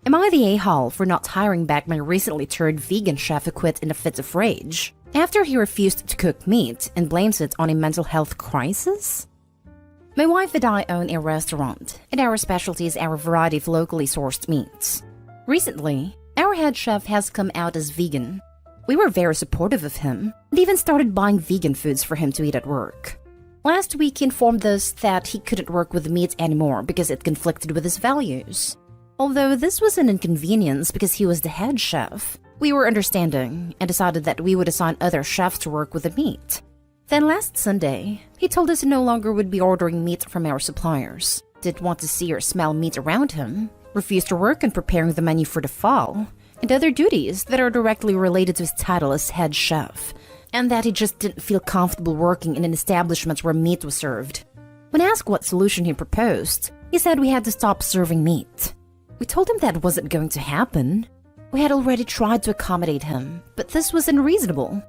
Am I the a-hole for not hiring back my recently turned vegan chef who quit in a fit of rage after he refused to cook meat and blames it on a mental health crisis? My wife and I own a restaurant, and our specialty is our variety of locally sourced meats. Recently, our head chef has come out as vegan. We were very supportive of him, and even started buying vegan foods for him to eat at work. Last week, he informed us that he couldn't work with meat anymore because it conflicted with his values. Although this was an inconvenience because he was the head chef, we were understanding and decided that we would assign other chefs to work with the meat. Then last Sunday, he told us he no longer would be ordering meat from our suppliers, didn't want to see or smell meat around him, refused to work on preparing the menu for the fall, and other duties that are directly related to his title as head chef, and that he just didn't feel comfortable working in an establishment where meat was served. When asked what solution he proposed, he said we had to stop serving meat. We told him that wasn't going to happen. We had already tried to accommodate him, but this was unreasonable.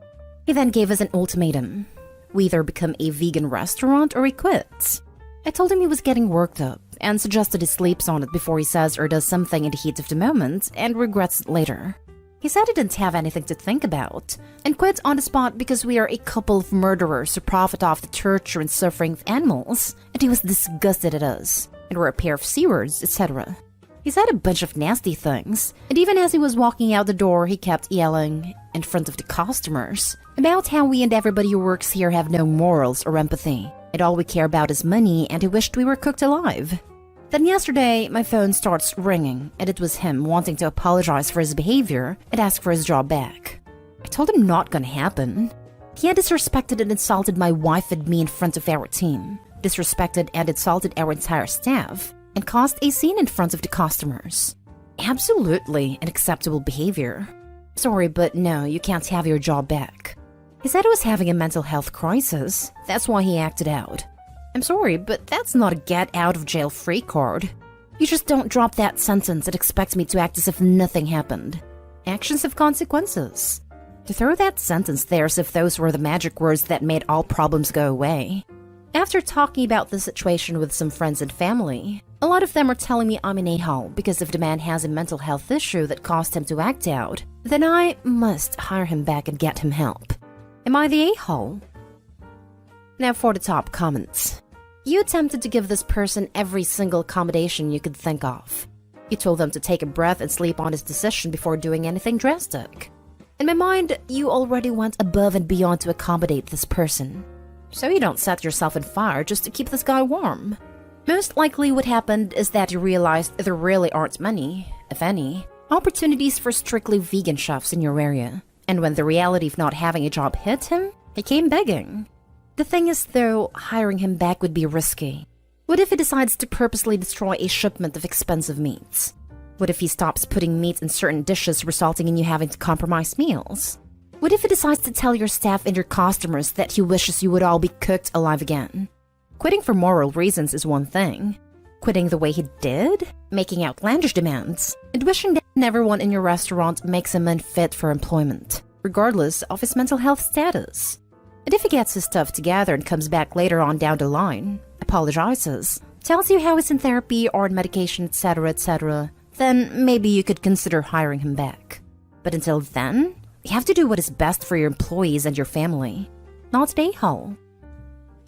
He then gave us an ultimatum. We either become a vegan restaurant or he quits. I told him he was getting worked up and suggested he sleeps on it before he says or does something in the heat of the moment and regrets it later. He said he didn't have anything to think about and quit on the spot because we are a couple of murderers who profit off the torture and suffering of animals, and he was disgusted at us, and we're a pair of C-words, etc. He said a bunch of nasty things, and even as he was walking out the door, he kept yelling, in front of the customers, about how we and everybody who works here have no morals or empathy, and all we care about is money, and he wished we were cooked alive. Then yesterday, my phone starts ringing, and it was him wanting to apologize for his behavior and ask for his job back. I told him not gonna happen. He had disrespected and insulted my wife and me in front of our team, disrespected and insulted our entire staff, and caused a scene in front of the customers. Absolutely unacceptable behavior. Sorry, but no, you can't have your job back. He said he was having a mental health crisis, that's why he acted out. I'm sorry, but that's not a get-out-of-jail-free card. You just don't drop that sentence and expect me to act as if nothing happened. Actions have consequences. To throw that sentence there as if those were the magic words that made all problems go away. After talking about the situation with some friends and family, a lot of them are telling me I'm an a-hole because if the man has a mental health issue that caused him to act out, then I must hire him back and get him help. Am I the a-hole? Now for the top comments. You attempted to give this person every single accommodation you could think of. You told them to take a breath and sleep on his decision before doing anything drastic. In my mind, you already went above and beyond to accommodate this person. So you don't set yourself on fire just to keep this guy warm. Most likely what happened is that you realized there really aren't many, if any, opportunities for strictly vegan chefs in your area. And when the reality of not having a job hit him, he came begging. The thing is, though, hiring him back would be risky. What if he decides to purposely destroy a shipment of expensive meats? What if he stops putting meat in certain dishes, resulting in you having to compromise meals? What if he decides to tell your staff and your customers that he wishes you would all be cooked alive again? Quitting for moral reasons is one thing. Quitting the way he did? Making outlandish demands? And wishing that everyone in your restaurant makes him unfit for employment, regardless of his mental health status. And if he gets his stuff together and comes back later on down the line, apologizes, tells you how he's in therapy or on medication, etc., then maybe you could consider hiring him back. But until then, you have to do what is best for your employees and your family, not an a-hole.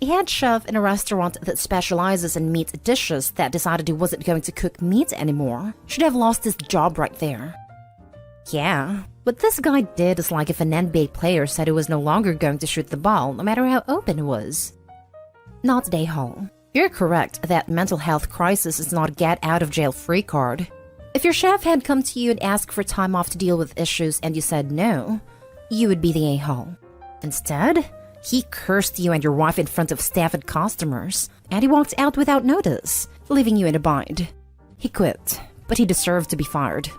A head chef in a restaurant that specializes in meat dishes that decided he wasn't going to cook meat anymore should have lost his job right there. Yeah, what this guy did is like if an NBA player said he was no longer going to shoot the ball no matter how open it was. Not an a-hole. You're correct that mental health crisis is not a get-out-of-jail-free card. If your chef had come to you and asked for time off to deal with issues and you said no, you would be the a-hole. Instead, he cursed you and your wife in front of staff and customers, and he walked out without notice, leaving you in a bind. He quit, but he deserved to be fired.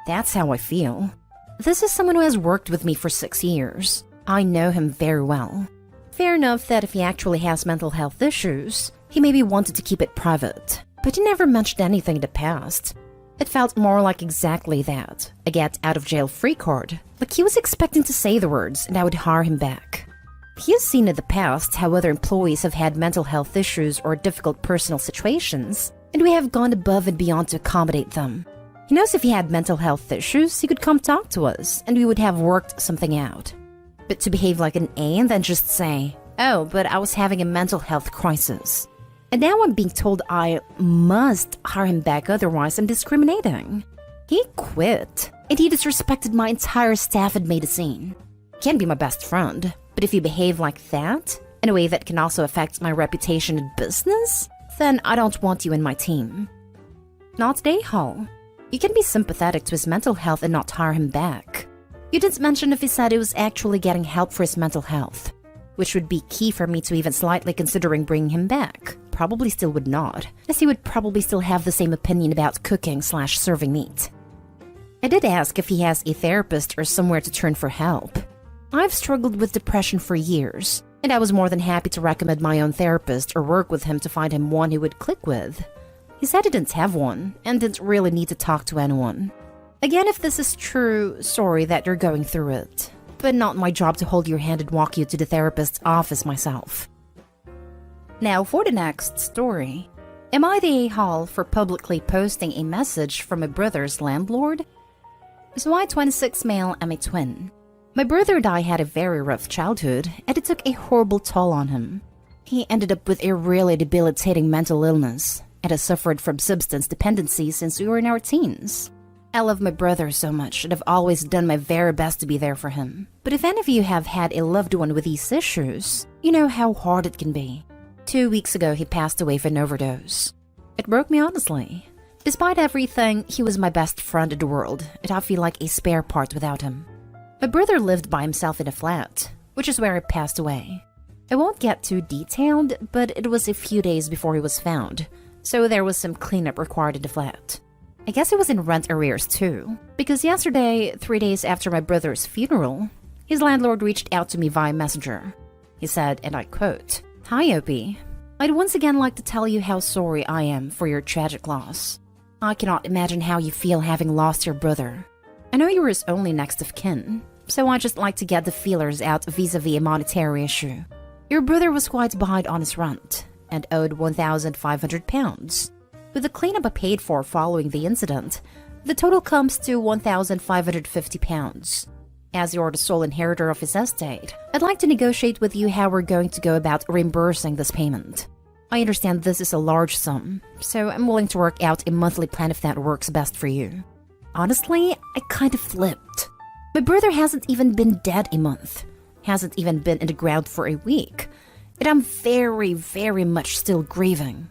That's how I feel. This is someone who has worked with me for 6 years. I know him very well. Fair enough that if he actually has mental health issues, he maybe wanted to keep it private, but he never mentioned anything in the past. It felt more like exactly that, a get-out-of-jail-free card, like he was expecting to say the words and I would hire him back. He has seen in the past how other employees have had mental health issues or difficult personal situations, and we have gone above and beyond to accommodate them. He knows if he had mental health issues, he could come talk to us, and we would have worked something out. But to behave like an A and then just say, "Oh, but I was having a mental health crisis," and now I'm being told I must hire him back, otherwise I'm discriminating. He quit, and he disrespected my entire staff and made a scene. Can't be my best friend, but if you behave like that, in a way that can also affect my reputation in business, then I don't want you in my team. Not today, Hall. You can be sympathetic to his mental health and not hire him back. You didn't mention if he said he was actually getting help for his mental health, which would be key for me to even slightly considering bringing him back. Probably still would not, as he would probably still have the same opinion about cooking/serving meat. I did ask if he has a therapist or somewhere to turn for help. I've struggled with depression for years, and I was more than happy to recommend my own therapist or work with him to find him one he would click with. He said he didn't have one, and didn't really need to talk to anyone. Again, if this is true, sorry that you're going through it, but not my job to hold your hand and walk you to the therapist's office myself. Now for the next story. Am I the a-hole for publicly posting a message from my brother's landlord? So I, 26 male, am a twin. My brother and I had a very rough childhood, and it took a horrible toll on him. He ended up with a really debilitating mental illness, and has suffered from substance dependency since we were in our teens. I love my brother so much, and I've always done my very best to be there for him. But if any of you have had a loved one with these issues, you know how hard it can be. 2 weeks ago, he passed away from an overdose. It broke me honestly. Despite everything, he was my best friend in the world, and I feel like a spare part without him. My brother lived by himself in a flat, which is where he passed away. I won't get too detailed, but it was a few days before he was found, so there was some cleanup required in the flat. I guess he was in rent arrears too, because yesterday, 3 days after my brother's funeral, his landlord reached out to me via Messenger. He said, and I quote, "Hi Opie, I'd once again like to tell you how sorry I am for your tragic loss. I cannot imagine how you feel having lost your brother. I know you were his only next of kin, so I just like to get the feelers out vis-a-vis a monetary issue. Your brother was quite behind on his rent, and owed £1,500. With the cleanup I paid for following the incident, the total comes to £1,550. As you're the sole inheritor of his estate, I'd like to negotiate with you how we're going to go about reimbursing this payment. I understand this is a large sum, so I'm willing to work out a monthly plan if that works best for you." Honestly, I kind of flipped. My brother hasn't even been dead a month, hasn't even been in the ground for a week, and I'm very, very much still grieving.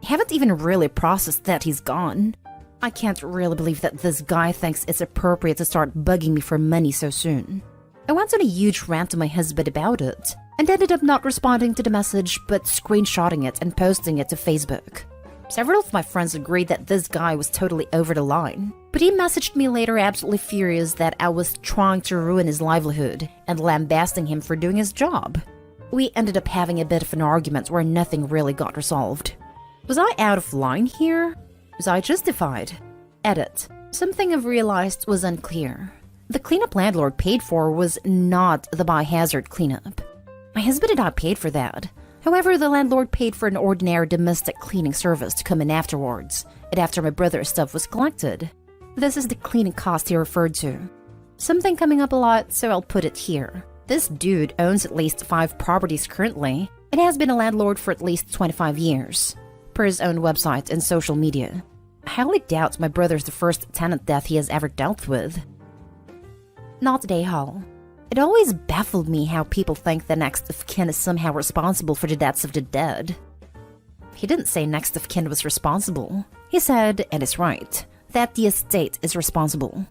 I haven't even really processed that he's gone. I can't really believe that this guy thinks it's appropriate to start bugging me for money so soon. I went on a huge rant to my husband about it, and ended up not responding to the message but screenshotting it and posting it to Facebook. Several of my friends agreed that this guy was totally over the line, but he messaged me later absolutely furious that I was trying to ruin his livelihood and lambasting him for doing his job. We ended up having a bit of an argument where nothing really got resolved. Was I out of line here? Was I justified? Edit. Something I've realized was unclear. The cleanup landlord paid for was not the biohazard cleanup. My husband and I paid for that. However, the landlord paid for an ordinary domestic cleaning service to come in afterwards, and after my brother's stuff was collected. This is the cleaning cost he referred to. Something coming up a lot, so I'll put it here. This dude owns at least 5 properties currently, and has been a landlord for at least 25 years, per his own website and social media. I highly doubt my brother's the first tenant death he has ever dealt with. Not today, Hall. It always baffled me how people think the next of kin is somehow responsible for the deaths of the dead. He didn't say next of kin was responsible. He said, and is right, that the estate is responsible.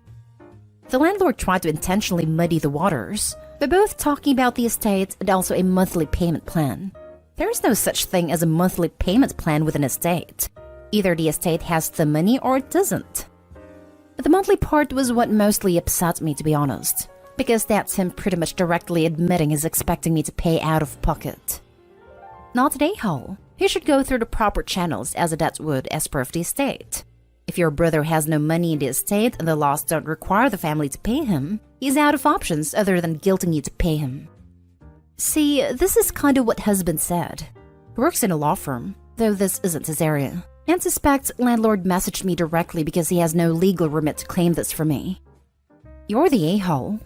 The landlord tried to intentionally muddy the waters by both talking about the estate and also a monthly payment plan. There is no such thing as a monthly payment plan with an estate. Either the estate has the money or it doesn't. But the monthly part was what mostly upset me, to be honest, because that's him pretty much directly admitting he's expecting me to pay out of pocket. Not today, Hall. He should go through the proper channels as a debt would as per of the estate. If your brother has no money in the estate and the laws don't require the family to pay him, he's out of options other than guilting you to pay him. See, this is kind of what husband said. He works in a law firm, though this isn't his area. and suspects landlord messaged me directly because he has no legal remit to claim this for me. You're the a-hole.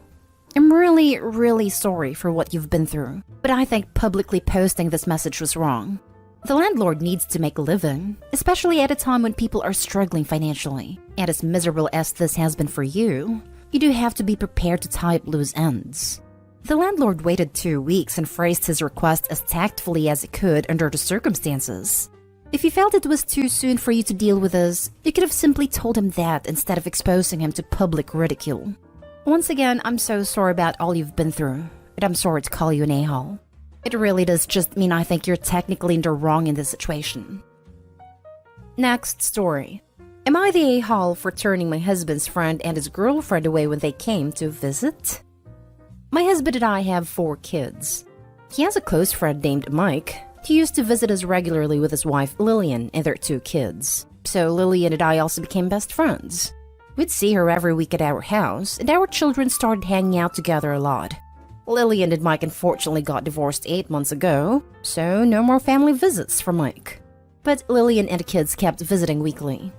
I'm really, really sorry for what you've been through, but I think publicly posting this message was wrong. The landlord needs to make a living, especially at a time when people are struggling financially. And as miserable as this has been for you, you do have to be prepared to tie up loose ends. The landlord waited 2 weeks and phrased his request as tactfully as he could under the circumstances. If you felt it was too soon for you to deal with us, you could have simply told him that instead of exposing him to public ridicule. Once again, I'm so sorry about all you've been through, and I'm sorry to call you an a-hole. It really does just mean I think you're technically in the wrong in this situation. Next story. Am I the a-hole for turning my husband's friend and his girlfriend away when they came to visit? My husband and I have 4 kids. He has a close friend named Mike. He used to visit us regularly with his wife Lillian and their 2 kids. So Lillian and I also became best friends. We'd see her every week at our house, and our children started hanging out together a lot. Lillian and Mike unfortunately got divorced 8 months ago, so no more family visits for Mike. But Lillian and the kids kept visiting weekly.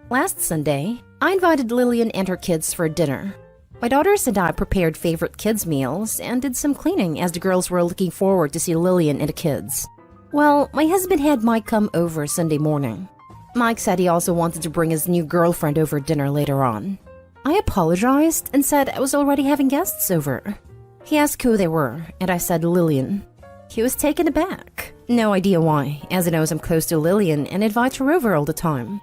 Last Sunday, I invited Lillian and her kids for dinner. My daughters and I prepared favorite kids' meals and did some cleaning as the girls were looking forward to see Lillian and the kids. Well, my husband had Mike come over Sunday morning. Mike said he also wanted to bring his new girlfriend over dinner later on. I apologized and said I was already having guests over. He asked who they were, and I said Lillian. He was taken aback. No idea why, as he knows I'm close to Lillian and invite her over all the time.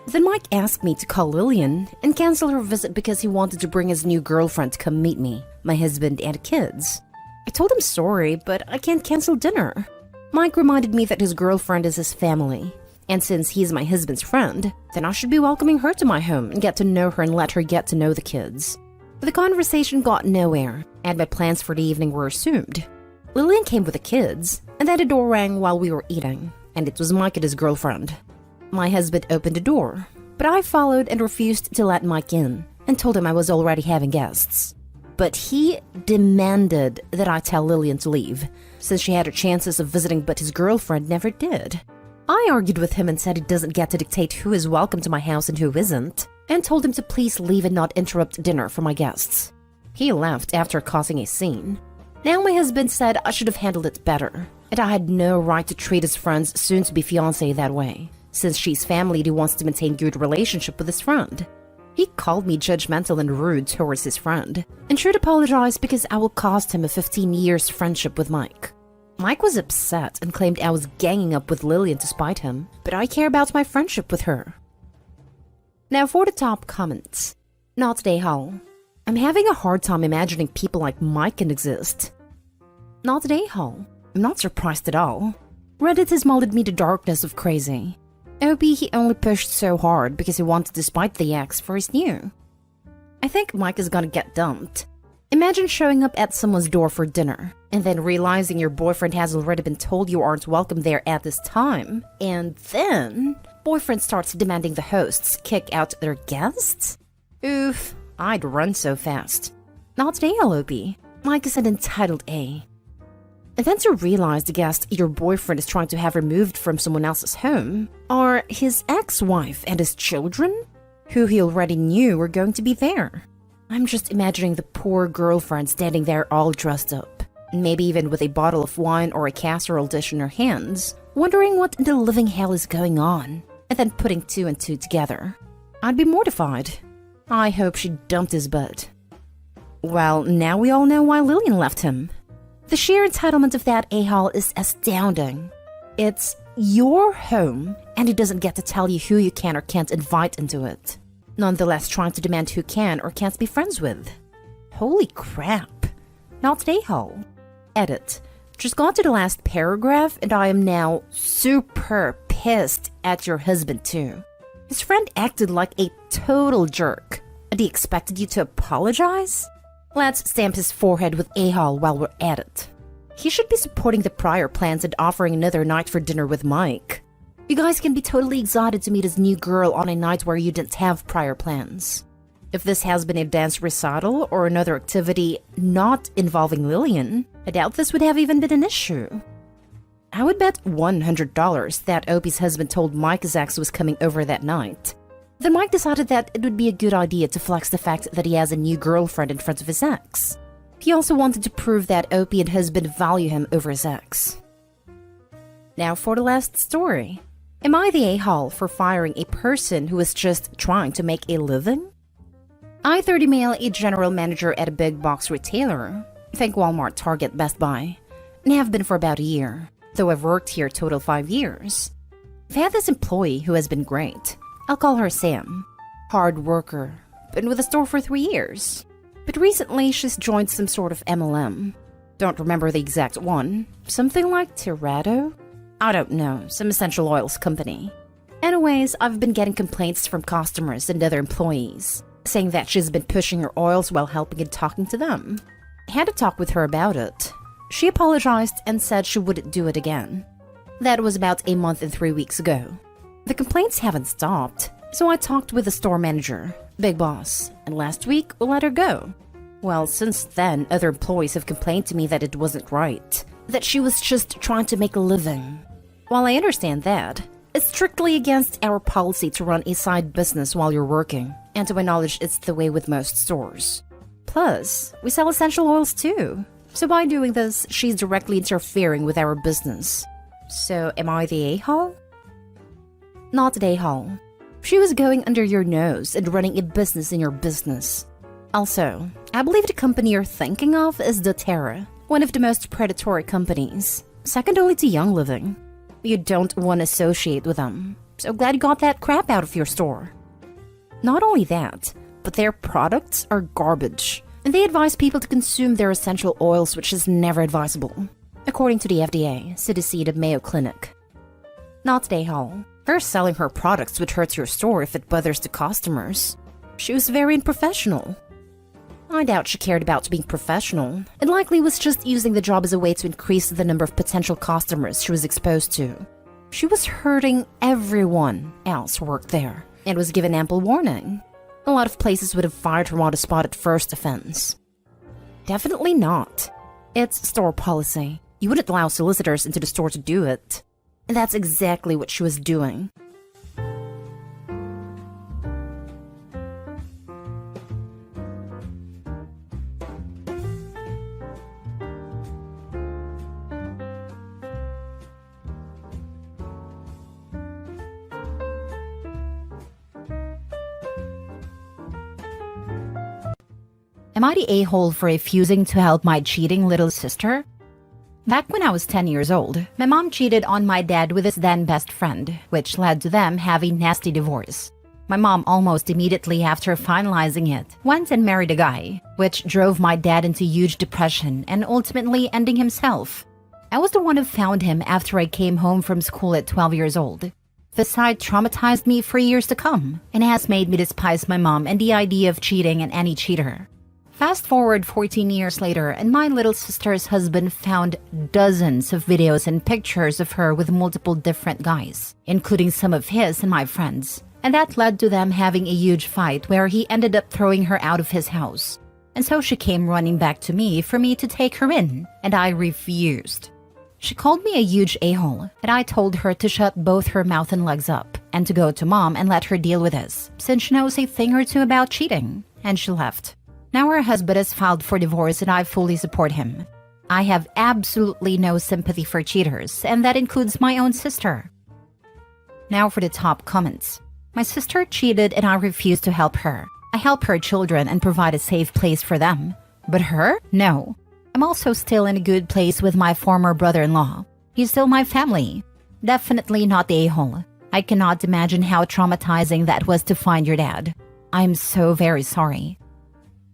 Then Mike asked me to call Lillian and cancel her visit because he wanted to bring his new girlfriend to come meet me, my husband, and kids. I told him sorry, but I can't cancel dinner. Mike reminded me that his girlfriend is his family. And since he's my husband's friend, then I should be welcoming her to my home and get to know her and let her get to know the kids. But the conversation got nowhere, and my plans for the evening were assumed. Lillian came with the kids, and then the door rang while we were eating, and it was Mike and his girlfriend. My husband opened the door, but I followed and refused to let Mike in, and told him I was already having guests. But he demanded that I tell Lillian to leave, since she had her chances of visiting but his girlfriend never did. I argued with him and said he doesn't get to dictate who is welcome to my house and who isn't, and told him to please leave and not interrupt dinner for my guests. He left after causing a scene. Now my husband said I should have handled it better, and I had no right to treat his friend's soon-to-be fiancée that way, since she's family and he wants to maintain good relationship with his friend. He called me judgmental and rude towards his friend, and should apologize because I will cost him a 15 years friendship with Mike. Mike was upset and claimed I was ganging up with Lillian to spite him, but I care about my friendship with her. Now for the top comments. Not today, Hall. I'm having a hard time imagining people like Mike can exist. Not today, Hall. I'm not surprised at all. Reddit has molded me to darkness of crazy. OP he only pushed so hard because he wanted to spite the ex for his new. I think Mike is gonna get dumped. Imagine showing up at someone's door for dinner, and then realizing your boyfriend has already been told you aren't welcome there at this time, and then boyfriend starts demanding the hosts kick out their guests? Oof, I'd run so fast. Not today, LOP. Mike is an entitled A. And then to realize the guest your boyfriend is trying to have removed from someone else's home are his ex-wife and his children, who he already knew were going to be there. I'm just imagining the poor girlfriend standing there all dressed up, maybe even with a bottle of wine or a casserole dish in her hands, wondering what in the living hell is going on, and then putting 2 and 2 together. I'd be mortified. I hope she dumped his butt. Well, now we all know why Lillian left him. The sheer entitlement of that a-hole is astounding. It's your home, and he doesn't get to tell you who you can or can't invite into it. Nonetheless trying to demand who can or can't be friends with. Holy crap. Not today, Hole. Edit. Just got to the last paragraph and I am now super pissed at your husband too. His friend acted like a total jerk, and he expected you to apologize? Let's stamp his forehead with a-hole while we're at it. He should be supporting the prior plans and offering another night for dinner with Mike. You guys can be totally excited to meet his new girl on a night where you didn't have prior plans. If this has been a dance recital or another activity not involving Lillian, I doubt this would have even been an issue. I would bet $100 that Opie's husband told Mike his ex was coming over that night. Then Mike decided that it would be a good idea to flex the fact that he has a new girlfriend in front of his ex. He also wanted to prove that Opie and husband value him over his ex. Now for the last story. Am I the a-hole for firing a person who is just trying to make a living? I, 30 male, a general manager at a big box retailer, think Walmart, Target, Best Buy, and have been for about a year, though I've worked here total 5 years. I've had this employee who has been great. I'll call her Sam. Hard worker, been with the store for 3 years. But recently she's joined some sort of MLM. Don't remember the exact one. Something like Tirado? I don't know, some essential oils company. Anyways, I've been getting complaints from customers and other employees, saying that she's been pushing her oils while helping and talking to them. I had to talk with her about it. She apologized and said she wouldn't do it again. That was about a month and 3 weeks ago. The complaints haven't stopped, so I talked with the store manager, big boss, and last week we let her go. Well, since then, other employees have complained to me that it wasn't right, that she was just trying to make a living. While I understand that, it's strictly against our policy to run a side business while you're working, and to my knowledge it's the way with most stores. Plus, we sell essential oils too, so by doing this, she's directly interfering with our business. So am I the a-hole? Not the a-hole. She was going under your nose and running a business in your business. Also, I believe the company you're thinking of is doTERRA, one of the most predatory companies, second only to Young Living. You don't want to associate with them, so glad you got that crap out of your store. Not only that, but their products are garbage, and they advise people to consume their essential oils, which is never advisable, according to the FDA, CDC, of Mayo Clinic. Not the a-hole. Her selling her products would hurt your store if it bothers the customers. She was very unprofessional. I doubt she cared about being professional, and likely was just using the job as a way to increase the number of potential customers she was exposed to. She was hurting everyone else who worked there, and was given ample warning. A lot of places would have fired her on the spot at first offense. Definitely not. It's store policy. You wouldn't allow solicitors into the store to do it. And that's exactly what she was doing. Am I the a-hole for refusing to help my cheating little sister? Back when I was 10 years old, my mom cheated on my dad with his then best friend, which led to them having a nasty divorce. My mom almost immediately after finalizing it went and married a guy, which drove my dad into huge depression and ultimately ending himself. I was the one who found him after I came home from school at 12 years old. The sight traumatized me for years to come and has made me despise my mom and the idea of cheating and any cheater. Fast forward 14 years later, and my little sister's husband found dozens of videos and pictures of her with multiple different guys, including some of his and my friends. And that led to them having a huge fight where he ended up throwing her out of his house. And so she came running back to me for me to take her in, and I refused. She called me a huge a-hole, and I told her to shut both her mouth and legs up, and to go to mom and let her deal with this, since she knows a thing or two about cheating, and she left. Now her husband has filed for divorce and I fully support him. I have absolutely no sympathy for cheaters, and that includes my own sister. Now for the top comments. My sister cheated and I refuse to help her. I help her children and provide a safe place for them. But her? No. I'm also still in a good place with my former brother-in-law. He's still my family. Definitely not the a-hole. I cannot imagine how traumatizing that was to find your dad. I'm so very sorry.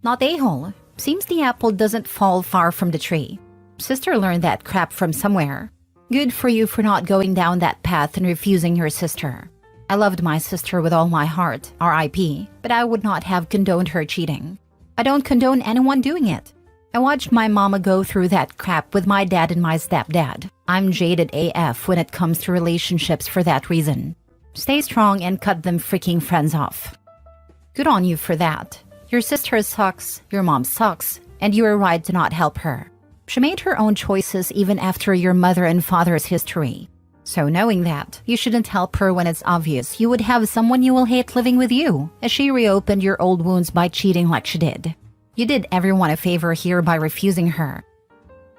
Not a-hole. Seems the apple doesn't fall far from the tree. Sister learned that crap from somewhere. Good for you for not going down that path and refusing your sister. I loved my sister with all my heart, R.I.P., but I would not have condoned her cheating. I don't condone anyone doing it. I watched my mama go through that crap with my dad and my stepdad. I'm jaded AF when it comes to relationships for that reason. Stay strong and cut them freaking friends off. Good on you for that. Your sister sucks, your mom sucks, and you were right to not help her. She made her own choices even after your mother and father's history. So knowing that, you shouldn't help her when it's obvious you would have someone you will hate living with you, as she reopened your old wounds by cheating like she did. You did everyone a favor here by refusing her.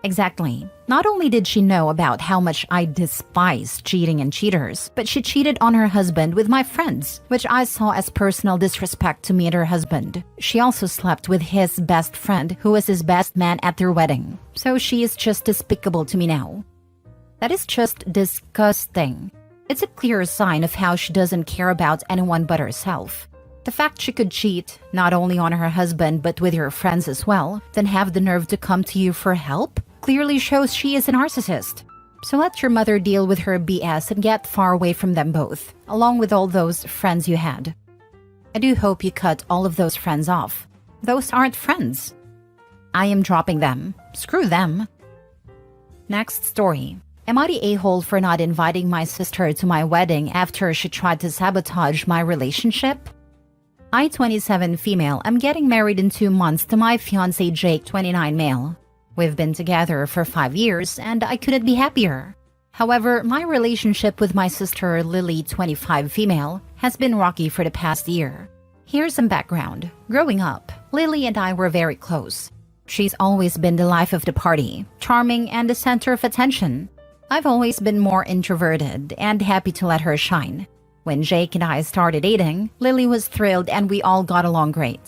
Exactly. Not only did she know about how much I despise cheating and cheaters, but she cheated on her husband with my friends, which I saw as personal disrespect to me and her husband. She also slept with his best friend, who was his best man at their wedding. So she is just despicable to me now. That is just disgusting. It's a clear sign of how she doesn't care about anyone but herself. The fact she could cheat, not only on her husband but with your friends as well, then have the nerve to come to you for help, clearly shows she is a narcissist. So let your mother deal with her BS and get far away from them both, along with all those friends you had. I do hope you cut all of those friends off. Those aren't friends. I am dropping them. Screw them. Next story. Am I the a-hole for not inviting my sister to my wedding after she tried to sabotage my relationship? I, 27 female, am getting married in 2 months to my fiancé Jake, 29 male. We've been together for 5 years and I couldn't be happier. However, my relationship with my sister Lily, 25 female, has been rocky for the past year. Here's some background. Growing up, Lily and I were very close. She's always been the life of the party, charming and the center of attention. I've always been more introverted and happy to let her shine. When Jake and I started dating, Lily was thrilled and we all got along great.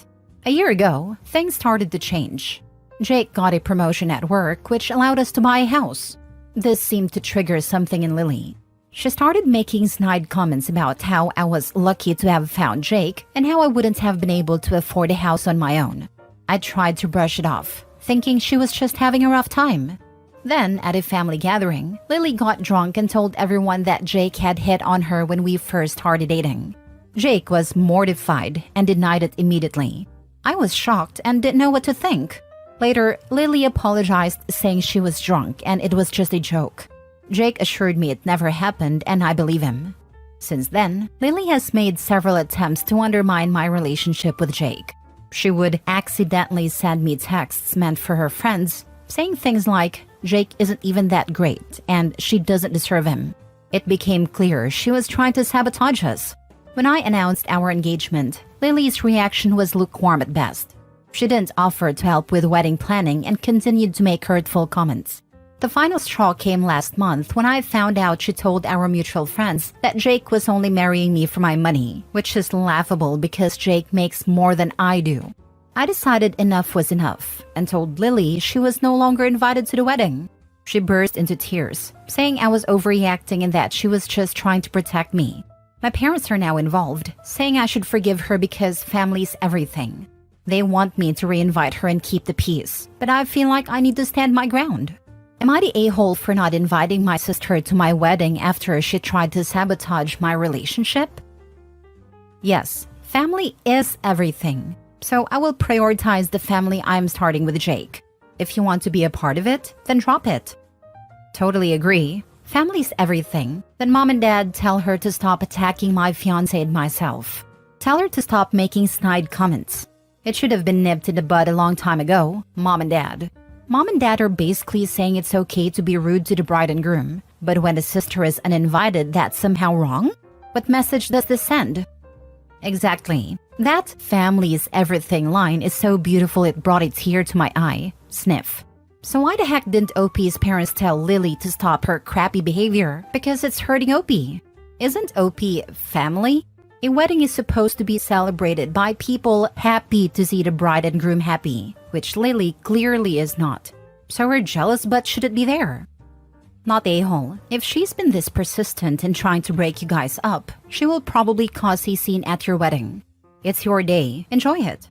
A year ago, things started to change. Jake got a promotion at work, which allowed us to buy a house. This seemed to trigger something in Lily. She started making snide comments about how I was lucky to have found Jake and how I wouldn't have been able to afford a house on my own. I tried to brush it off, thinking she was just having a rough time. Then, at a family gathering, Lily got drunk and told everyone that Jake had hit on her when we first started dating. Jake was mortified and denied it immediately. I was shocked and didn't know what to think. Later, Lily apologized, saying she was drunk and it was just a joke. Jake assured me it never happened and I believe him. Since then, Lily has made several attempts to undermine my relationship with Jake. She would accidentally send me texts meant for her friends, saying things like, Jake isn't even that great, and she doesn't deserve him. It became clear she was trying to sabotage us. When I announced our engagement, Lily's reaction was lukewarm at best. She didn't offer to help with wedding planning and continued to make hurtful comments. The final straw came last month when I found out she told our mutual friends that Jake was only marrying me for my money, which is laughable because Jake makes more than I do. I decided enough was enough and told Lily she was no longer invited to the wedding. She burst into tears, saying I was overreacting and that she was just trying to protect me. My parents are now involved, saying I should forgive her because family's everything. They want me to reinvite her and keep the peace, but I feel like I need to stand my ground. Am I the a-hole for not inviting my sister to my wedding after she tried to sabotage my relationship? Yes, family is everything. So I will prioritize the family I'm starting with Jake. If you want to be a part of it, then drop it. Totally agree. Family's everything. Then mom and dad tell her to stop attacking my fiancé and myself. Tell her to stop making snide comments. It should have been nipped in the bud a long time ago, mom and dad. Mom and dad are basically saying it's okay to be rude to the bride and groom. But when the sister is uninvited, that's somehow wrong? What message does this send? Exactly. That family is everything line is so beautiful it brought a tear to my eye. Sniff. So why the heck didn't OP's parents tell Lily to stop her crappy behavior? Because it's hurting OP. Isn't OP family? A wedding is supposed to be celebrated by people happy to see the bride and groom happy, which Lily clearly is not. So her jealous butt shouldn't be there. Not a-hole. If she's been this persistent in trying to break you guys up, she will probably cause a scene at your wedding. It's your day. Enjoy it.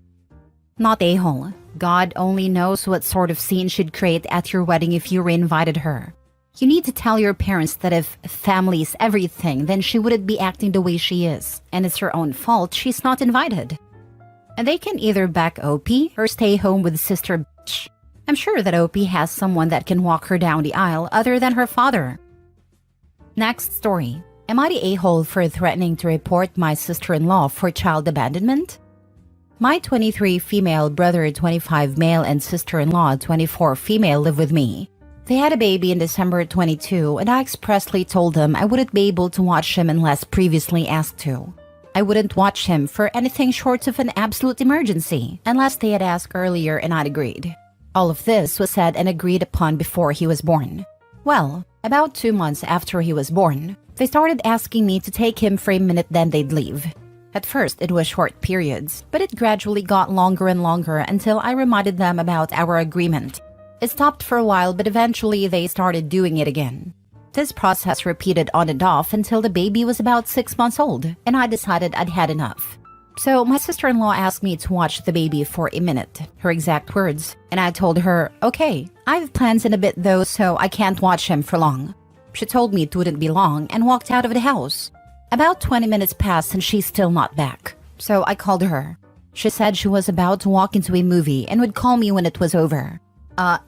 Not a-hole. God only knows what sort of scene she'd create at your wedding if you reinvited her. You need to tell your parents that if family is everything, then she wouldn't be acting the way she is, and it's her own fault she's not invited. And they can either back OP or stay home with sister bitch. I'm sure that OP has someone that can walk her down the aisle other than her father. Next story. Am I the a-hole for threatening to report my sister-in-law for child abandonment? My 23 female brother, 25 male, and sister-in-law, 24 female, live with me. They had a baby in December 22, and I expressly told them I wouldn't be able to watch him unless previously asked to. I wouldn't watch him for anything short of an absolute emergency, unless they had asked earlier and I'd agreed. All of this was said and agreed upon before he was born. Well, about 2 months after he was born, they started asking me to take him for a minute, then they'd leave. At first, it was short periods, but it gradually got longer and longer until I reminded them about our agreement. It stopped for a while, but eventually they started doing it again. This process repeated on and off until the baby was about 6 months old, and I decided I'd had enough. So my sister-in-law asked me to watch the baby for a minute, her exact words, and I told her, okay, I have plans in a bit though, so I can't watch him for long. She told me it wouldn't be long and walked out of the house. About 20 minutes passed and she's still not back. So I called her. She said she was about to walk into a movie and would call me when it was over.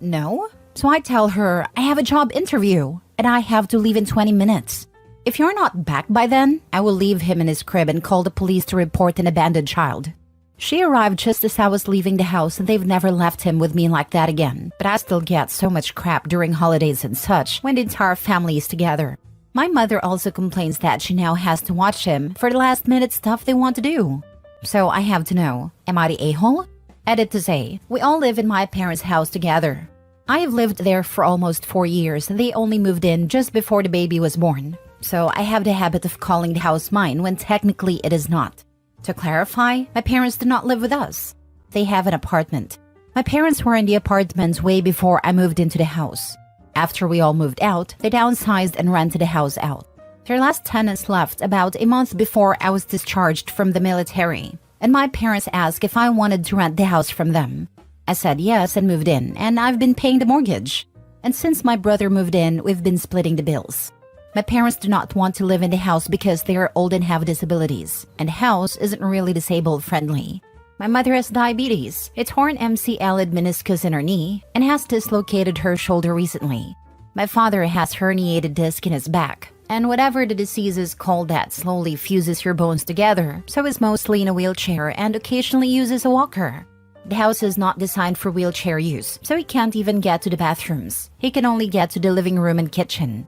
No? So I tell her, I have a job interview and I have to leave in 20 minutes. If you're not back by then, I will leave him in his crib and call the police to report an abandoned child. She arrived just as I was leaving the house and they've never left him with me like that again. But I still get so much crap during holidays and such when the entire family is together. My mother also complains that she now has to watch him for the last minute stuff they want to do. So I have to know, am I the a-hole? Edit to say, we all live in my parents' house together. I have lived there for almost 4 years and they only moved in just before the baby was born. So I have the habit of calling the house mine when technically it is not. To clarify, my parents do not live with us. They have an apartment. My parents were in the apartment way before I moved into the house. After we all moved out, they downsized and rented the house out. Their last tenants left about a month before I was discharged from the military, and my parents asked if I wanted to rent the house from them. I said yes and moved in, and I've been paying the mortgage. And since my brother moved in, we've been splitting the bills. My parents do not want to live in the house because they are old and have disabilities, and the house isn't really disabled friendly. My mother has diabetes, a torn MCL meniscus in her knee, and has dislocated her shoulder recently. My father has herniated disc in his back, and whatever the disease is called that slowly fuses your bones together, so is mostly in a wheelchair and occasionally uses a walker. The house is not designed for wheelchair use, so he can't even get to the bathrooms. He can only get to the living room and kitchen.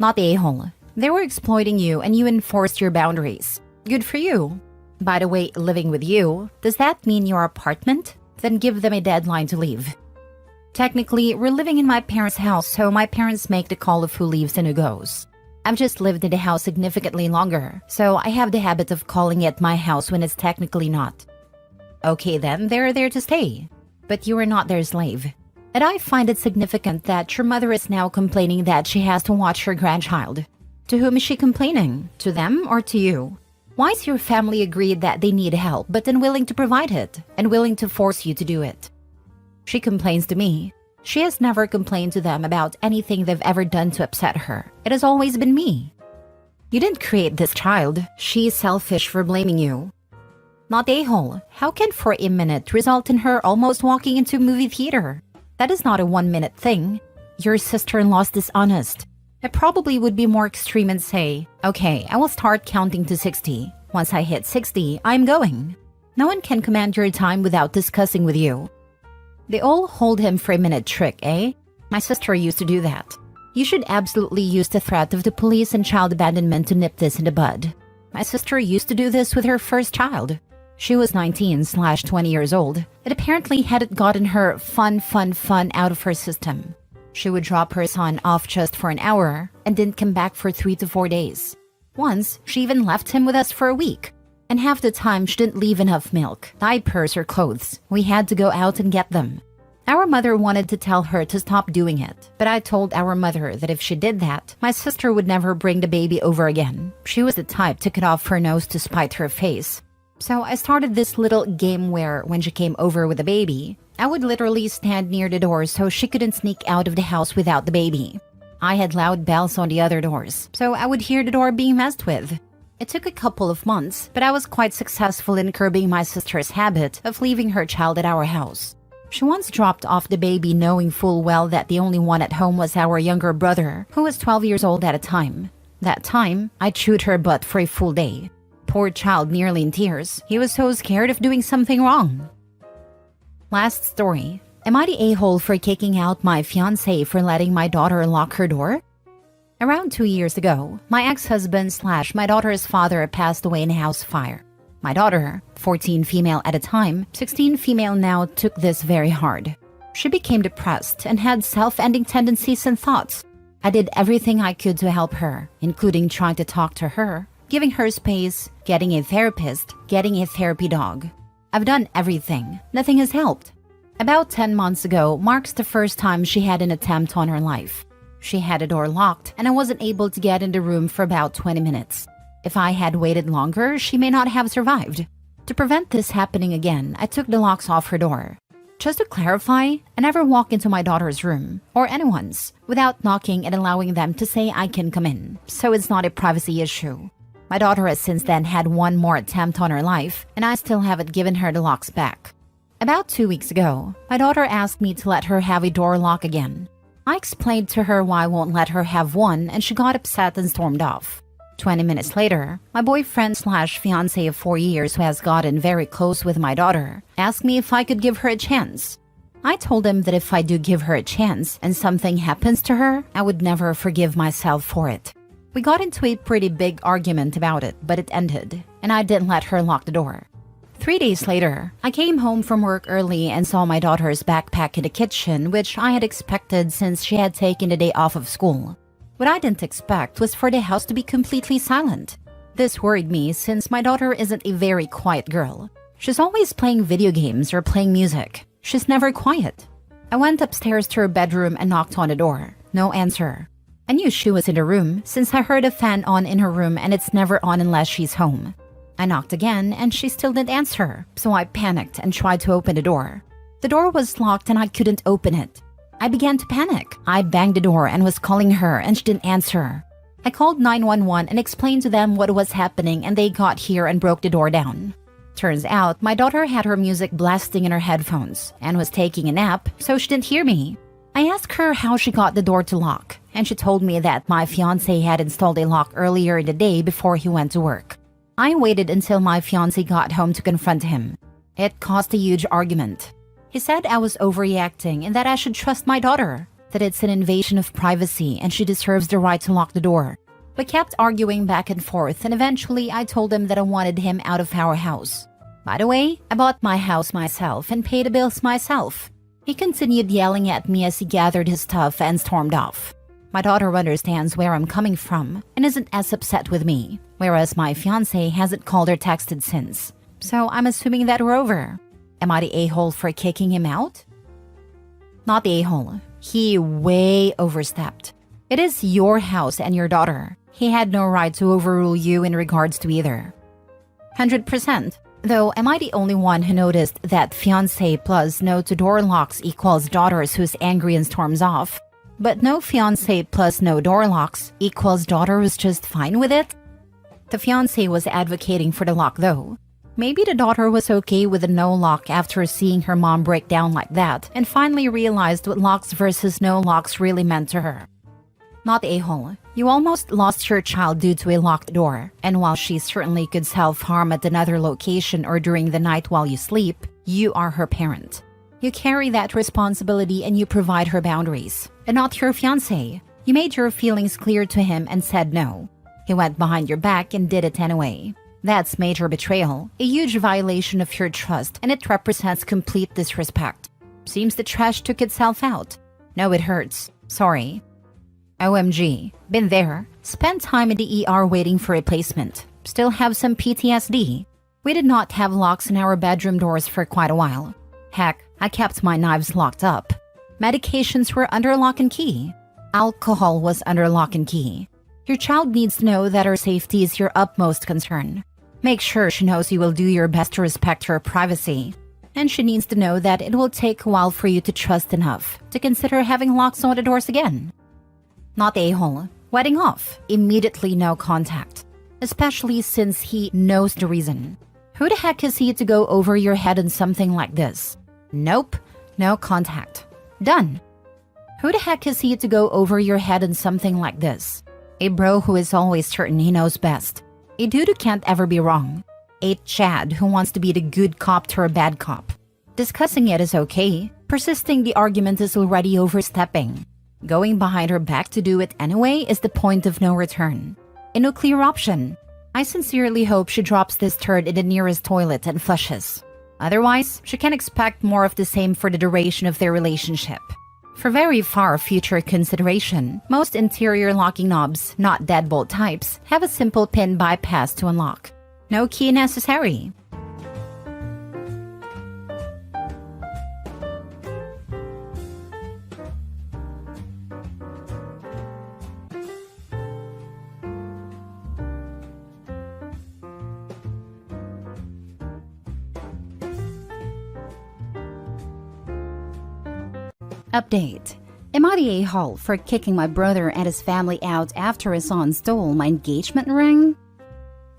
Not the a-hole. They were exploiting you and you enforced your boundaries. Good for you. By the way, living with you, does that mean your apartment? Then give them a deadline to leave. Technically, we're living in my parents' house, so my parents make the call of who leaves and who goes. I've just lived in the house significantly longer, so I have the habit of calling it my house when it's technically not. Okay then, they're there to stay. But you are not their slave. And I find it significant that your mother is now complaining that she has to watch her grandchild. To whom is she complaining? To them or to you? Why is your family agreed that they need help but unwilling to provide it and willing to force you to do it? She complains to me. She has never complained to them about anything they've ever done to upset her. It has always been me. You didn't create this child. She is selfish for blaming you. Not a-hole. How can for a minute result in her almost walking into a movie theater? That is not a 1-minute thing. Your sister-in-law's dishonest. I probably would be more extreme and say, okay, I will start counting to 60. Once I hit 60, I'm going. No one can command your time without discussing with you. They all hold him for a minute trick, eh? My sister used to do that. You should absolutely use the threat of the police and child abandonment to nip this in the bud. My sister used to do this with her first child. She was 19/20 years old. It apparently hadn't gotten her fun out of her system. She would drop her son off just for an hour and didn't come back for 3 to 4 days. Once, she even left him with us for a week. And half the time, she didn't leave enough milk, diapers, or clothes. We had to go out and get them. Our mother wanted to tell her to stop doing it, but I told our mother that if she did that, my sister would never bring the baby over again. She was the type to cut off her nose to spite her face. So I started this little game where, when she came over with the baby, I would literally stand near the door so she couldn't sneak out of the house without the baby. I had loud bells on the other doors, so I would hear the door being messed with. It took a couple of months, but I was quite successful in curbing my sister's habit of leaving her child at our house. She once dropped off the baby knowing full well that the only one at home was our younger brother, who was 12 years old at the time. That time, I chewed her butt for a full day. Poor child, nearly in tears. He was so scared of doing something wrong. Last story. Am I the a-hole for kicking out my fiancé for letting my daughter lock her door? Around 2 years ago, my ex-husband / my daughter's father passed away in a house fire. My daughter, 14 female at the time, 16 female now, took this very hard. She became depressed and had self-ending tendencies and thoughts. I did everything I could to help her, including trying to talk to her, giving her space, getting a therapist, getting a therapy dog. I've done everything. Nothing has helped. About 10 months ago marks the first time she had an attempt on her life. She had the door locked and I wasn't able to get in the room for about 20 minutes. If I had waited longer, she may not have survived. To prevent this happening again, I took the locks off her door. Just to clarify, I never walk into my daughter's room, or anyone's, without knocking and allowing them to say I can come in, so it's not a privacy issue. My daughter has since then had one more attempt on her life, and I still haven't given her the locks back. About 2 weeks ago, my daughter asked me to let her have a door lock again. I explained to her why I won't let her have one, and she got upset and stormed off. 20 minutes later, my boyfriend / fiancé of 4 years who has gotten very close with my daughter asked me if I could give her a chance. I told him that if I do give her a chance and something happens to her, I would never forgive myself for it. We got into a pretty big argument about it, but it ended, and I didn't let her lock the door. 3 days later, I came home from work early and saw my daughter's backpack in the kitchen, which I had expected since she had taken the day off of school. What I didn't expect was for the house to be completely silent. This worried me since my daughter isn't a very quiet girl. She's always playing video games or playing music. She's never quiet. I went upstairs to her bedroom and knocked on the door. No answer. I knew she was in the room since I heard a fan on in her room and it's never on unless she's home. I knocked again and she still didn't answer, so I panicked and tried to open the door. The door was locked and I couldn't open it. I began to panic. I banged the door and was calling her and she didn't answer. I called 911 and explained to them what was happening and they got here and broke the door down. Turns out my daughter had her music blasting in her headphones and was taking a nap, so she didn't hear me. I asked her how she got the door to lock, and she told me that my fiancé had installed a lock earlier in the day before he went to work. I waited until my fiancé got home to confront him. It caused a huge argument. He said I was overreacting and that I should trust my daughter, that it's an invasion of privacy and she deserves the right to lock the door. We kept arguing back and forth, and eventually I told him that I wanted him out of our house. By the way, I bought my house myself and paid the bills myself. He continued yelling at me as he gathered his stuff and stormed off. My daughter understands where I'm coming from and isn't as upset with me, whereas my fiancé hasn't called or texted since. So I'm assuming that we're over. Am I the a-hole for kicking him out? Not the a-hole. He way overstepped. It is your house and your daughter. He had no right to overrule you in regards to either. 100%. Though, am I the only one who noticed that fiancé plus no to door locks equals daughters who's angry and storms off, but no fiancé plus no door locks equals daughter who's just fine with it? The fiancé was advocating for the lock though. Maybe the daughter was okay with the no lock after seeing her mom break down like that and finally realized what locks versus no locks really meant to her. Not the a-hole. You almost lost your child due to a locked door, and while she certainly could self-harm at another location or during the night while you sleep, you are her parent. You carry that responsibility and you provide her boundaries, and not your fiancé. You made your feelings clear to him and said no. He went behind your back and did it anyway. That's major betrayal, a huge violation of your trust, and it represents complete disrespect. Seems the trash took itself out. No, it hurts. Sorry. OMG. Been there. Spent time in the ER waiting for replacement. Still have some PTSD. We did not have locks in our bedroom doors for quite a while. Heck, I kept my knives locked up. Medications were under lock and key. Alcohol was under lock and key. Your child needs to know that her safety is your utmost concern. Make sure she knows you will do your best to respect her privacy. And she needs to know that it will take a while for you to trust enough to consider having locks on the doors again. Not the a-hole. Wedding off. Immediately no contact. Especially since he knows the reason. Who the heck is he to go over your head on something like this? Nope. No contact. Done. Who the heck is he to go over your head on something like this? A bro who is always certain he knows best. A dude who can't ever be wrong. A Chad who wants to be the good cop to a bad cop. Discussing it is okay. Persisting the argument is already overstepping. Going behind her back to do it anyway is the point of no return. A no clear option. I sincerely hope she drops this turd in the nearest toilet and flushes. Otherwise, she can expect more of the same for the duration of their relationship. For very far future consideration, most interior locking knobs, not deadbolt types, have a simple pin bypass to unlock. No key necessary. Update. Am I the a-hole for kicking my brother and his family out after his son stole my engagement ring?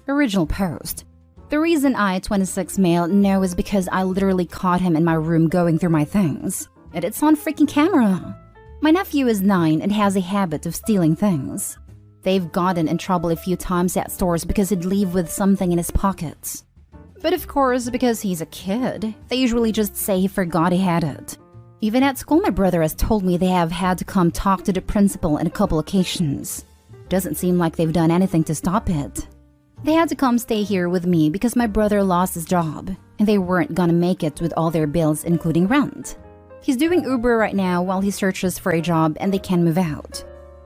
Original post. The reason I, 26 male, know is because I literally caught him in my room going through my things. And it's on freaking camera. My nephew is 9 and has a habit of stealing things. They've gotten in trouble a few times at stores because he'd leave with something in his pockets. But of course, because he's a kid, they usually just say he forgot he had it. Even at school, my brother has told me they have had to come talk to the principal on a couple occasions. Doesn't seem like they've done anything to stop it. They had to come stay here with me because my brother lost his job, and they weren't gonna make it with all their bills, including rent. He's doing Uber right now while he searches for a job and they can move out.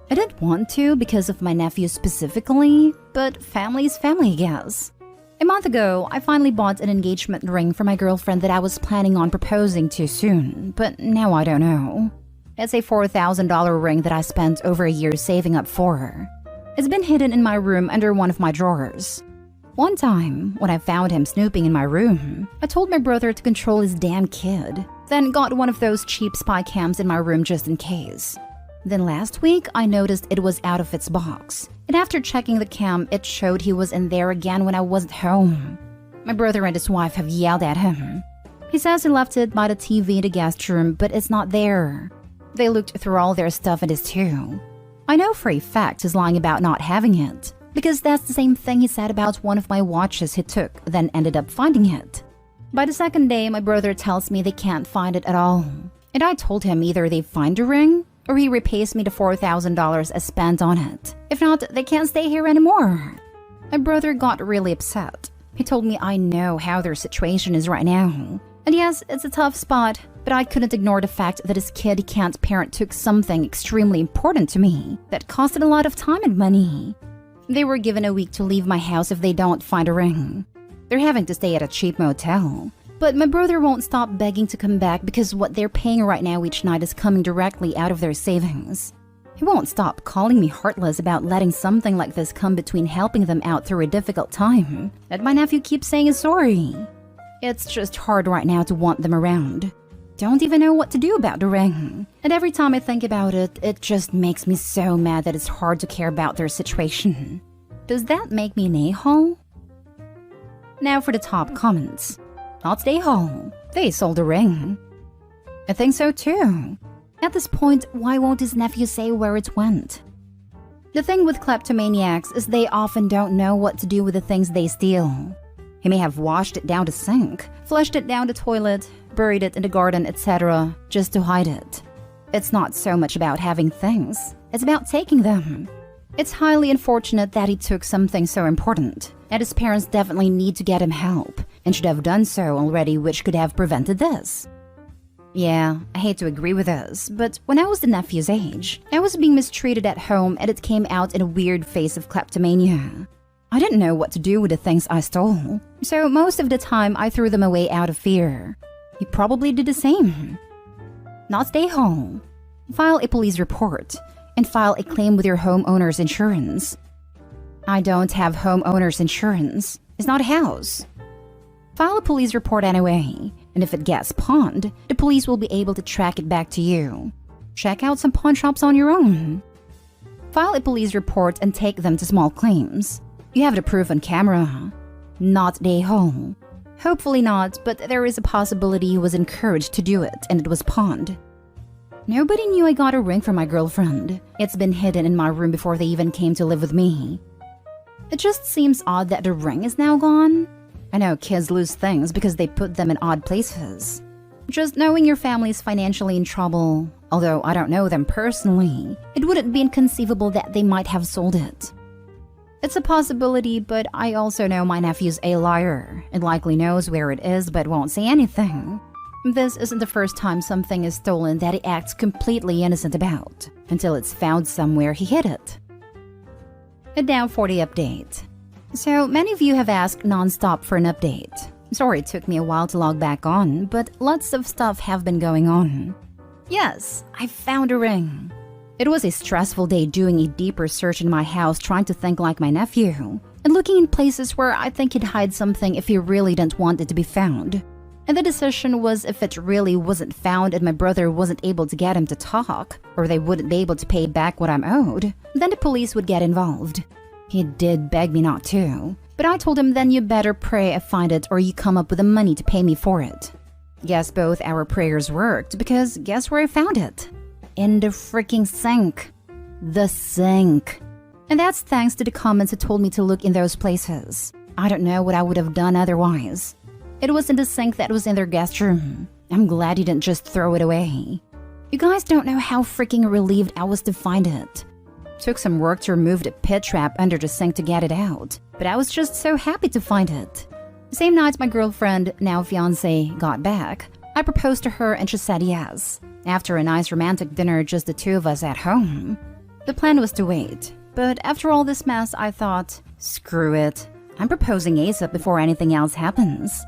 I didn't want to because of my nephew specifically, but family is family, I guess. A month ago, I finally bought an engagement ring for my girlfriend that I was planning on proposing to soon, but now I don't know. It's a $4,000 ring that I spent over a year saving up for her. It's been hidden in my room under one of my drawers. One time, when I found him snooping in my room, I told my brother to control his damn kid, then got one of those cheap spy cams in my room just in case. Then last week, I noticed it was out of its box. And after checking the cam, it showed he was in there again when I wasn't home. My brother and his wife have yelled at him. He says he left it by the TV in the guest room, but it's not there. They looked through all their stuff and it too. I know for a fact he's lying about not having it, because that's the same thing he said about one of my watches he took, then ended up finding it. By the second day, my brother tells me they can't find it at all. And I told him either they find the ring, or he repays me the $4,000 I spent on it. If not, they can't stay here anymore. My brother got really upset. He told me I know how their situation is right now. And yes, it's a tough spot, but I couldn't ignore the fact that his kid he can't parent took something extremely important to me that costed a lot of time and money. They were given a week to leave my house if they don't find a ring. They're having to stay at a cheap motel. But my brother won't stop begging to come back because what they're paying right now each night is coming directly out of their savings. He won't stop calling me heartless about letting something like this come between helping them out through a difficult time. And my nephew keeps saying he's sorry. It's just hard right now to want them around. Don't even know what to do about the ring. And every time I think about it, it just makes me so mad that it's hard to care about their situation. Does that make me an a-hole? Now for the top comments. Not the a-hole. They sold the ring. I think so too. At this point, why won't his nephew say where it went? The thing with kleptomaniacs is they often don't know what to do with the things they steal. He may have washed it down the sink, flushed it down the toilet, buried it in the garden, etc., just to hide it. It's not so much about having things, it's about taking them. It's highly unfortunate that he took something so important, and his parents definitely need to get him help, and should have done so already, which could have prevented this. Yeah, I hate to agree with this, but when I was the nephew's age, I was being mistreated at home and it came out in a weird phase of kleptomania. I didn't know what to do with the things I stole, so most of the time I threw them away out of fear. He probably did the same. Not stay home. File a police report and file a claim with your homeowner's insurance. I don't have homeowner's insurance. It's not a house. File a police report anyway, and if it gets pawned, the police will be able to track it back to you. Check out some pawn shops on your own. File a police report and take them to small claims. You have the proof on camera. Not the hole. Hopefully not, but there is a possibility he was encouraged to do it and it was pawned. Nobody knew I got a ring from my girlfriend. It's been hidden in my room before they even came to live with me. It just seems odd that the ring is now gone. I know kids lose things because they put them in odd places. Just knowing your family is financially in trouble, although I don't know them personally, it wouldn't be inconceivable that they might have sold it. It's a possibility, but I also know my nephew's a liar and likely knows where it is but won't say anything. This isn't the first time something is stolen that he acts completely innocent about, until it's found somewhere he hid it. A Down 40 update. So many of you have asked non-stop for an update. Sorry it took me a while to log back on, but lots of stuff have been going on. Yes, I found a ring. It was a stressful day doing a deeper search in my house trying to think like my nephew, and looking in places where I think he'd hide something if he really didn't want it to be found. And the decision was if it really wasn't found and my brother wasn't able to get him to talk, or they wouldn't be able to pay back what I'm owed, then the police would get involved. He did beg me not to, but I told him then you better pray I find it or you come up with the money to pay me for it. Guess both our prayers worked because guess where I found it? In the freaking sink. The sink. And that's thanks to the comments who told me to look in those places. I don't know what I would have done otherwise. It was in the sink that was in their guest room. I'm glad you didn't just throw it away. You guys don't know how freaking relieved I was to find it. Took some work to remove the pit trap under the sink to get it out, but I was just so happy to find it. The same night my girlfriend, now fiance, got back, I proposed to her and she said yes. After a nice romantic dinner, just the two of us at home. The plan was to wait, but after all this mess, I thought, screw it. I'm proposing ASAP before anything else happens.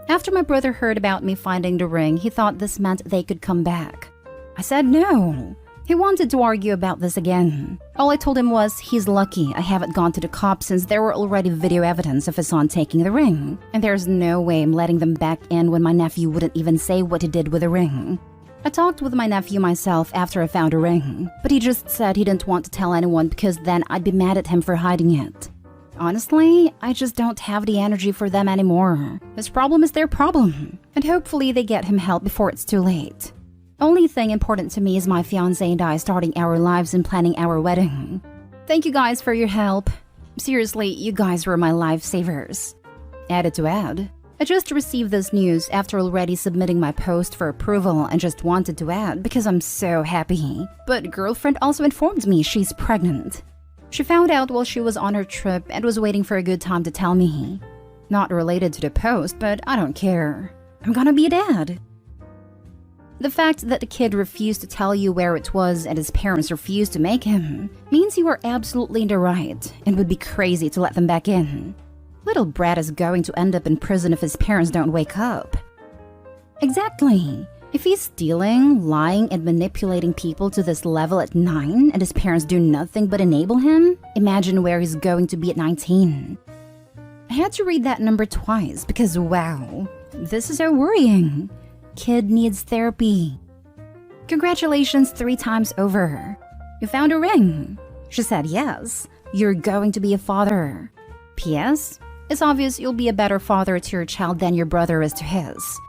After my brother heard about me finding the ring, he thought this meant they could come back. I said no. He wanted to argue about this again. All I told him was he's lucky I haven't gone to the cops since there were already video evidence of his son taking the ring, and there's no way I'm letting them back in when my nephew wouldn't even say what he did with the ring. I talked with my nephew myself after I found a ring, but he just said he didn't want to tell anyone because then I'd be mad at him for hiding it. Honestly, I just don't have the energy for them anymore. His problem is their problem, and hopefully they get him help before it's too late. Only thing important to me is my fiancé and I starting our lives and planning our wedding. Thank you guys for your help. Seriously, you guys were my lifesavers. Added to add, I just received this news after already submitting my post for approval and just wanted to add because I'm so happy. But girlfriend also informed me she's pregnant. She found out while she was on her trip and was waiting for a good time to tell me. Not related to the post, but I don't care. I'm gonna be a dad. The fact that the kid refused to tell you where it was and his parents refused to make him means you are absolutely in the right and would be crazy to let them back in. Little Brad is going to end up in prison if his parents don't wake up. Exactly. If he's stealing, lying, and manipulating people to this level at 9 and his parents do nothing but enable him, imagine where he's going to be at 19. I had to read that number twice because wow, this is so worrying. Kid needs therapy. Congratulations 3 times over. You found a ring. She said yes. You're going to be a father. P.S. It's obvious you'll be a better father to your child than your brother is to his.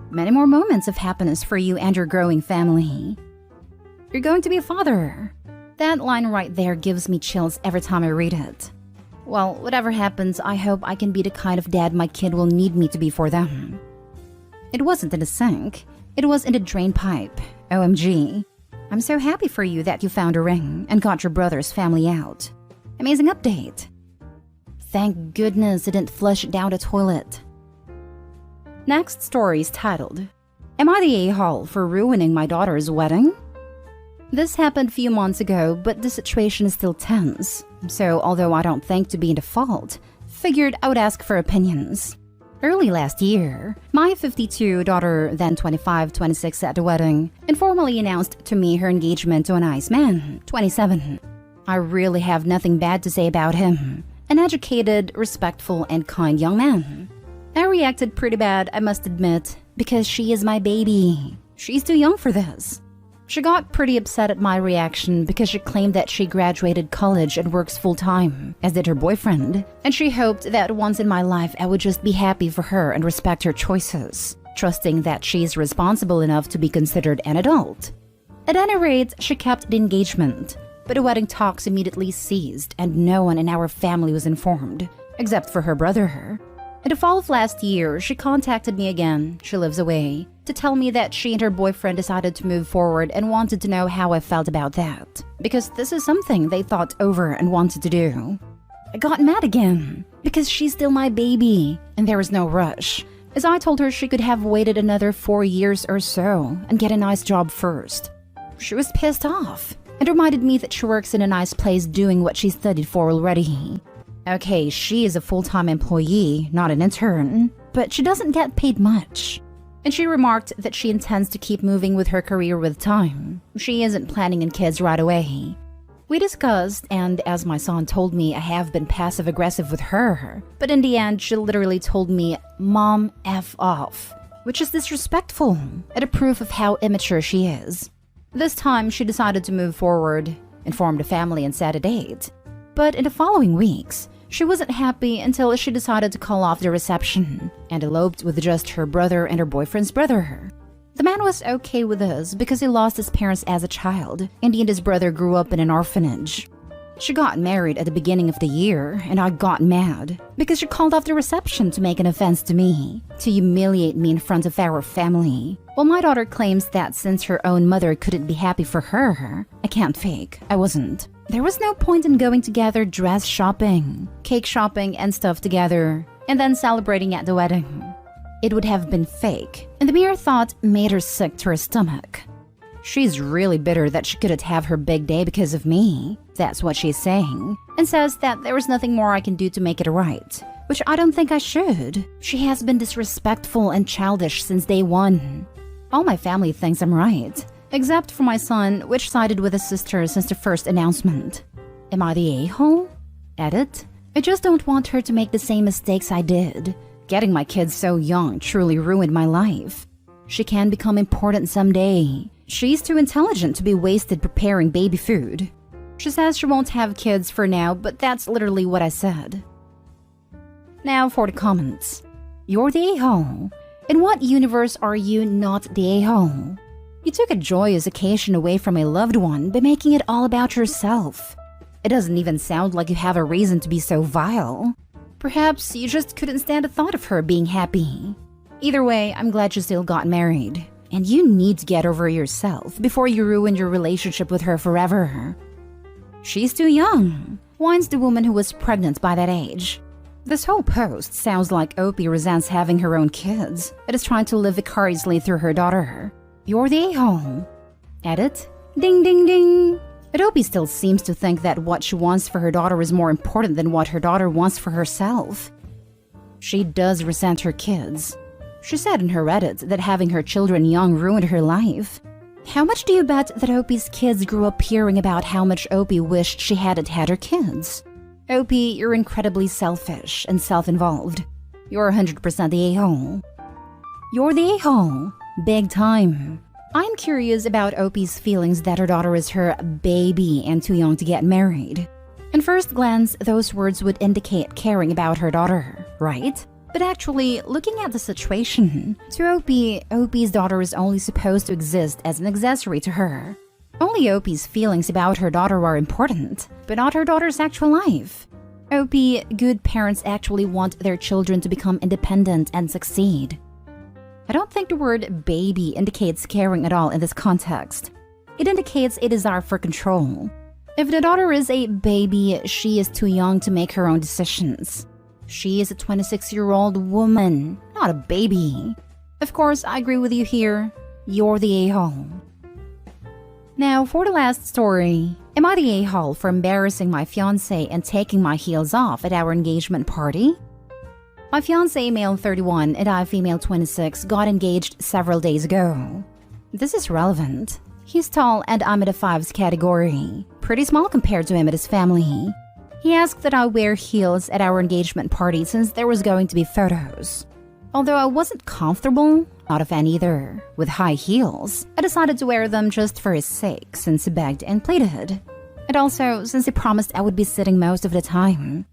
Many more moments of happiness for you and your growing family. You're going to be a father. That line right there gives me chills every time I read it. Well, whatever happens, I hope I can be the kind of dad my kid will need me to be for them. It wasn't in the sink. It was in the drain pipe. OMG. I'm so happy for you that you found a ring and got your brother's family out. Amazing update. Thank goodness it didn't flush it down the toilet. Next story is titled, Am I the a-hole for ruining my daughter's wedding? This happened a few months ago, but the situation is still tense. So although I don't think to be in the fault, figured I would ask for opinions. Early last year, my 52 daughter, then 25-26 at the wedding, informally announced to me her engagement to a nice man, 27. I really have nothing bad to say about him. An educated, respectful, and kind young man. I reacted pretty bad, I must admit, because she is my baby. She's too young for this. She got pretty upset at my reaction because she claimed that she graduated college and works full-time, as did her boyfriend, and she hoped that once in my life I would just be happy for her and respect her choices, trusting that she's responsible enough to be considered an adult. At any rate, she kept the engagement. but the wedding talks immediately ceased and no one in our family was informed, except for her brother. In the fall of last year, she contacted me again, she lives away, to tell me that she and her boyfriend decided to move forward and wanted to know how I felt about that, because this is something they thought over and wanted to do. I got mad again, because she's still my baby, and there is no rush, as I told her she could have waited another 4 years or so and get a nice job first. She was pissed off, and reminded me that she works in a nice place doing what she studied for already. Okay, she is a full-time employee, not an intern, but she doesn't get paid much. And she remarked that she intends to keep moving with her career with time. She isn't planning on kids right away. We discussed, and as my son told me, I have been passive-aggressive with her. But in the end, she literally told me, "Mom, F off," which is disrespectful and a proof of how immature she is. This time, she decided to move forward, inform the family, and set a date. But in the following weeks, she wasn't happy until she decided to call off the reception and eloped with just her brother and her boyfriend's brother. The man was okay with this because he lost his parents as a child, and he and his brother grew up in an orphanage. She got married at the beginning of the year, and I got mad because she called off the reception to make an offense to me, to humiliate me in front of our family. While my daughter claims that since her own mother couldn't be happy for her, I can't fake, I wasn't. There was no point in going together dress shopping, cake shopping, and stuff together, and then celebrating at the wedding. It would have been fake, and the mere thought made her sick to her stomach. She's really bitter that she couldn't have her big day because of me. That's what she's saying, and says that there is nothing more I can do to make it right, which I don't think I should. She has been disrespectful and childish since day one. All my family thinks I'm right, except for my son, which sided with his sister since the first announcement. Am I the a-hole? Edit. I just don't want her to make the same mistakes I did. Getting my kids so young truly ruined my life. She can become important someday. She's too intelligent to be wasted preparing baby food. She says she won't have kids for now, but that's literally what I said. Now for the comments. You're the a-hole. In what universe are you not the a-hole? You took a joyous occasion away from a loved one by making it all about yourself. It doesn't even sound like you have a reason to be so vile. Perhaps you just couldn't stand the thought of her being happy. Either way, I'm glad you still got married. And you need to get over yourself before you ruin your relationship with her forever. She's too young, whines the woman who was pregnant by that age. This whole post sounds like Opie resents having her own kids and is trying to live vicariously through her daughter. You're the a-hole. Edit. Ding ding ding. But Opie still seems to think that what she wants for her daughter is more important than what her daughter wants for herself. She does resent her kids. She said in her Reddit that having her children young ruined her life. How much do you bet that Opie's kids grew up hearing about how much Opie wished she hadn't had her kids? Opie, you're incredibly selfish and self-involved. You're 100% the a-hole. You're the a-hole. Big time. I'm curious about Opie's feelings that her daughter is her baby and too young to get married. In first glance, those words would indicate caring about her daughter, right? But actually, looking at the situation, to Opie, Opie's daughter is only supposed to exist as an accessory to her. Only Opie's feelings about her daughter are important, but not her daughter's actual life. Opie, good parents actually want their children to become independent and succeed. I don't think the word baby indicates caring at all in this context. It indicates a desire for control. If the daughter is a baby, she is too young to make her own decisions. She is a 26-year-old woman, not a baby. Of course, I agree with you here. You're the a-hole. Now, for the last story. Am I the a-hole for embarrassing my fiancé and taking my heels off at our engagement party? My fiancé, male 31, and I, female 26, got engaged several days ago. This is relevant. He's tall and I'm in a 5s category. Pretty small compared to him and his family. He asked that I wear heels at our engagement party since there was going to be photos. Although I wasn't comfortable, not a fan either, with high heels, I decided to wear them just for his sake since he begged and pleaded. And also since he promised I would be sitting most of the time.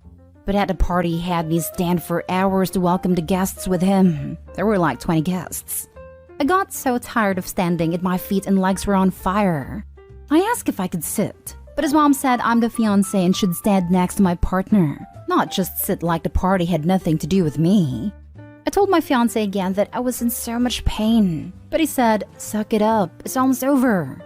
But at the party, he had me stand for hours to welcome the guests with him. There were like 20 guests. I got so tired of standing and my feet and legs were on fire. I asked if I could sit, But his mom said I'm the fiancé and should stand next to my partner, not just sit like the party had nothing to do with me. I told my fiancé again that I was in so much pain, but he said, "Suck it up, it's almost over."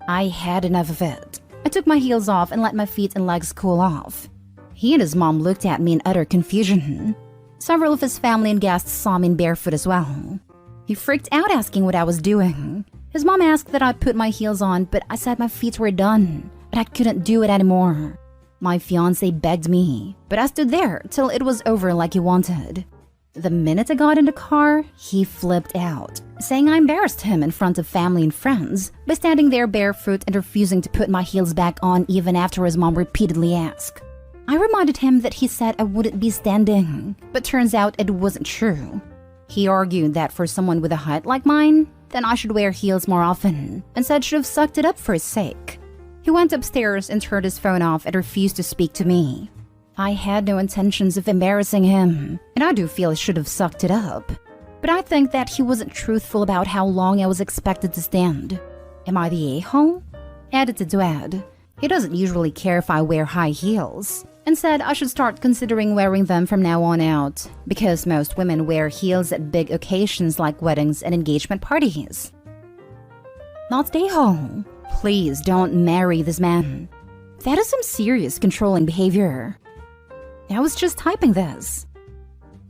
I had enough of it. I took my heels off and let my feet and legs cool off. He and his mom looked at me in utter confusion. Several of his family and guests saw me in barefoot as well. He freaked out asking what I was doing. His mom asked that I put my heels on, but I said my feet were done, but I couldn't do it anymore. My fiancé begged me, but I stood there till it was over like he wanted. The minute I got in the car, he flipped out, saying I embarrassed him in front of family and friends by standing there barefoot and refusing to put my heels back on even after his mom repeatedly asked. I reminded him that he said I wouldn't be standing, but turns out it wasn't true. He argued that for someone with a height like mine, then I should wear heels more often, and said should have sucked it up for his sake. He went upstairs and turned his phone off and refused to speak to me. I had no intentions of embarrassing him, and I do feel I should have sucked it up. But I think that he wasn't truthful about how long I was expected to stand. Am I the a-hole? Edited to add, he doesn't usually care if I wear high heels, and said I should start considering wearing them from now on out, because most women wear heels at big occasions like weddings and engagement parties. Not the a-hole. Please don't marry this man. That is some serious controlling behavior. I was just typing this.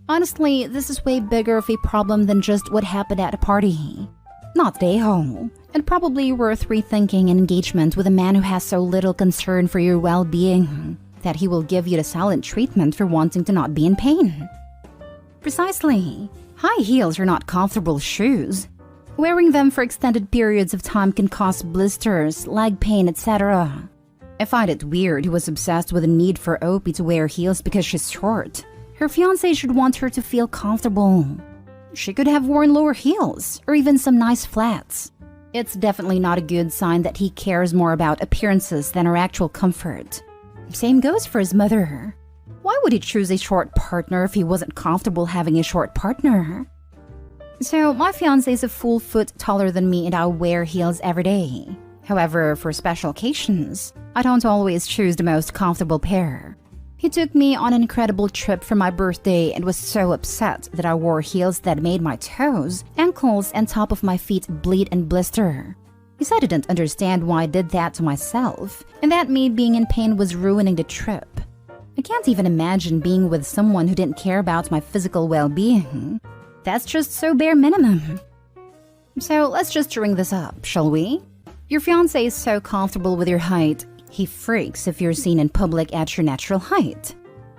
Honestly, this is way bigger of a problem than just what happened at a party. Not the a-hole, and probably worth rethinking an engagement with a man who has so little concern for your well-being that he will give you the silent treatment for wanting to not be in pain. Precisely. High heels are not comfortable shoes. Wearing them for extended periods of time can cause blisters, leg pain, etc. I find it weird he was obsessed with the need for Opie to wear heels because she's short. Her fiancé should want her to feel comfortable. She could have worn lower heels, or even some nice flats. It's definitely not a good sign that he cares more about appearances than her actual comfort. Same goes for his mother. Why would he choose a short partner if he wasn't comfortable having a short partner? So, my fiancé is a full foot taller than me and I wear heels every day. However, for special occasions, I don't always choose the most comfortable pair. He took me on an incredible trip for my birthday and was so upset that I wore heels that made my toes, ankles, and top of my feet bleed and blister. He said he didn't understand why I did that to myself, and that me being in pain was ruining the trip. I can't even imagine being with someone who didn't care about my physical well-being. That's just so bare minimum. So let's just ring this up, shall we? Your fiancé is so comfortable with your height, he freaks if you're seen in public at your natural height.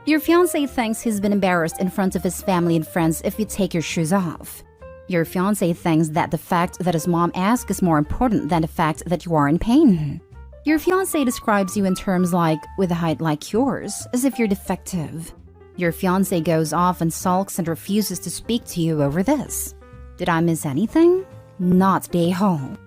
Your fiancé thinks he's been embarrassed in front of his family and friends if you take your shoes off. Your fiancé thinks that the fact that his mom asked is more important than the fact that you are in pain. Your fiancé describes you in terms like, with a height like yours, as if you're defective. Your fiancé goes off and sulks and refuses to speak to you over this. Did I miss anything? Not the a-hole.